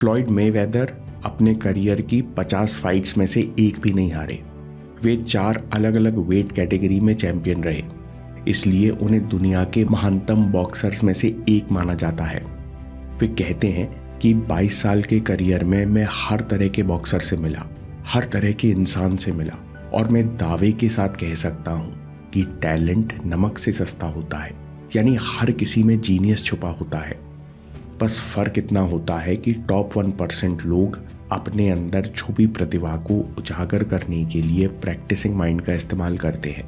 Floyd Mayweather अपने career की 50 fights में से एक भी नहीं हारे। वे 4 अलग अलग वेट कैटेगरी में चैंपियन रहे, इसलिए उन्हें दुनिया के महानतम बॉक्सर्स में से एक माना जाता है। वे कहते हैं कि 22 साल के करियर में मैं हर तरह के बॉक्सर से मिला, हर तरह के इंसान से मिला, और मैं दावे के साथ कह सकता हूँ कि टैलेंट नमक से सस्ता होता है, यानी हर किसी में जीनियस छुपा होता है। बस फर्क इतना होता है कि टॉप 1% लोग अपने अंदर छुपी प्रतिभा को उजागर करने के लिए प्रैक्टिसिंग माइंड का इस्तेमाल करते हैं।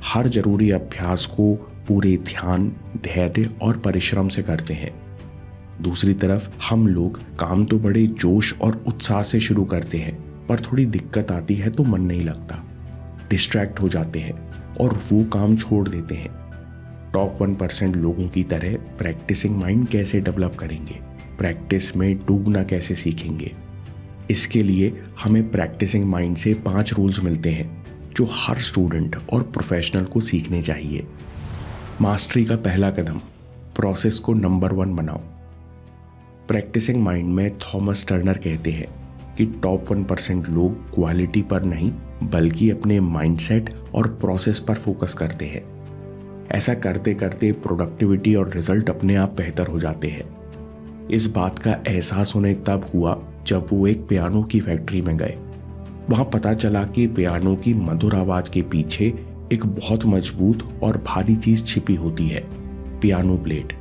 हर जरूरी अभ्यास को पूरे ध्यान, धैर्य और परिश्रम से करते हैं। दूसरी तरफ हम लोग काम तो बड़े जोश और उत्साह से शुरू करते हैं, पर थोड़ी दिक्कत आती है तो मन नहीं लगता, डिस्ट्रैक्ट हो जाते हैं और वो काम छोड़ देते हैं। टॉप 1% लोगों की तरह प्रैक्टिसिंग माइंड कैसे डेवलप करेंगे, प्रैक्टिस में डूबना कैसे सीखेंगे? इसके लिए हमें प्रैक्टिसिंग माइंड से 5 रूल्स मिलते हैं जो हर स्टूडेंट और प्रोफेशनल को सीखने चाहिए। मास्टरी का पहला कदम, प्रोसेस को नंबर 1 बनाओ। प्रैक्टिसिंग माइंड में थॉमस टर्नर कहते हैं कि टॉप 1% लोग क्वालिटी पर नहीं बल्कि अपने माइंडसेट और प्रोसेस पर फोकस करते हैं। ऐसा करते करते प्रोडक्टिविटी और रिजल्ट अपने आप बेहतर हो जाते हैं। इस बात का एहसास उन्हें तब हुआ जब वो एक पियानो की फैक्ट्री में गए। वहां पता चला कि पियानो की मधुर आवाज के पीछे एक बहुत मजबूत और भारी चीज छिपी होती है, पियानो प्लेट।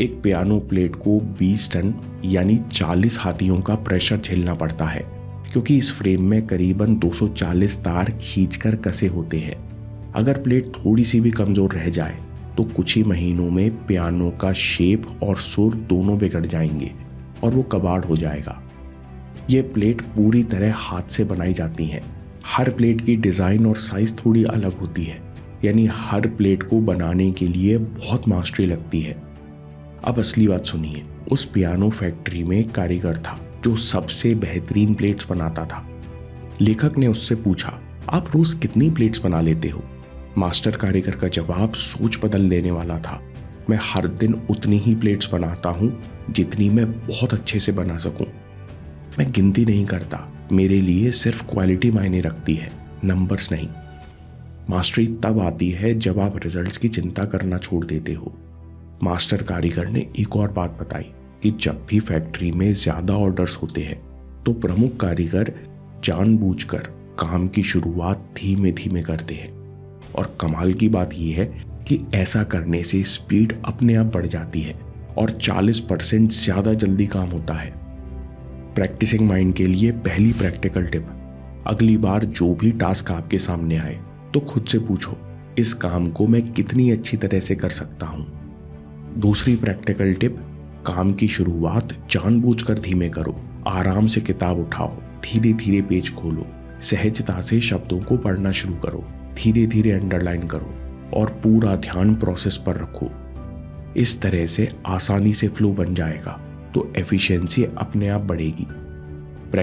एक पियानो प्लेट को 20 टन यानी 40 हाथियों का प्रेशर झेलना पड़ता है, क्योंकि इस फ्रेम में करीबन 240 तार खींचकर कसे होते हैं। अगर प्लेट थोड़ी सी भी कमजोर रह जाए तो कुछ ही महीनों में पियानो का शेप और सुर दोनों बिगड़ जाएंगे और वो कबाड़ हो जाएगा। ये प्लेट पूरी तरह हाथ से बनाई जाती हैं। हर प्लेट की डिज़ाइन और साइज थोड़ी अलग होती है, यानी हर प्लेट को बनाने के लिए बहुत मास्टरी लगती है। अब असली बात सुनिए। उस पियानो फैक्ट्री में एक कारीगर था जो सबसे बेहतरीन प्लेट्स बनाता था। लेखक ने उससे पूछा, आप रोज कितनी प्लेट्स बना लेते हो? मास्टर कारीगर का जवाब सोच बदल देने वाला था। मैं हर दिन उतनी ही प्लेट्स बनाता हूँ जितनी मैं बहुत अच्छे से बना सकूं। मैं गिनती नहीं करता, मेरे लिए सिर्फ क्वालिटी मायने रखती है, नंबर्स नहीं। मास्टरी तब आती है जब आप रिजल्ट्स की चिंता करना छोड़ देते हो। मास्टर कारीगर ने एक और बात बताई कि जब भी फैक्ट्री में ज्यादा ऑर्डर्स होते हैं तो प्रमुख कारीगर जानबूझकर काम की शुरुआत धीमे धीमे करते हैं। और कमाल की बात यह है कि ऐसा करने से स्पीड अपने आप बढ़ जाती है और 40% ज्यादा जल्दी काम होता है। प्रैक्टिसिंग माइंड के लिए पहली प्रैक्टिकल टिप, अगली बार जो भी टास्क आपके सामने आए तो खुद से पूछो, इस काम को मैं कितनी अच्छी तरह से कर सकता हूं। दूसरी प्रैक्टिकल टिप, काम की शुरुआत जानबूझकर धीमे करो। आराम से किताब उठाओ, धीरे धीरे पेज खोलो, सहजता से शब्दों को पढ़ना शुरू करो, धीरे धीरे अंडरलाइन करो और पूरा ध्यान प्रोसेस पर रखो। इस तरह से आसानी से फ्लो बन जाएगा तो एफिशिएंसी अपने आप बढ़ेगी।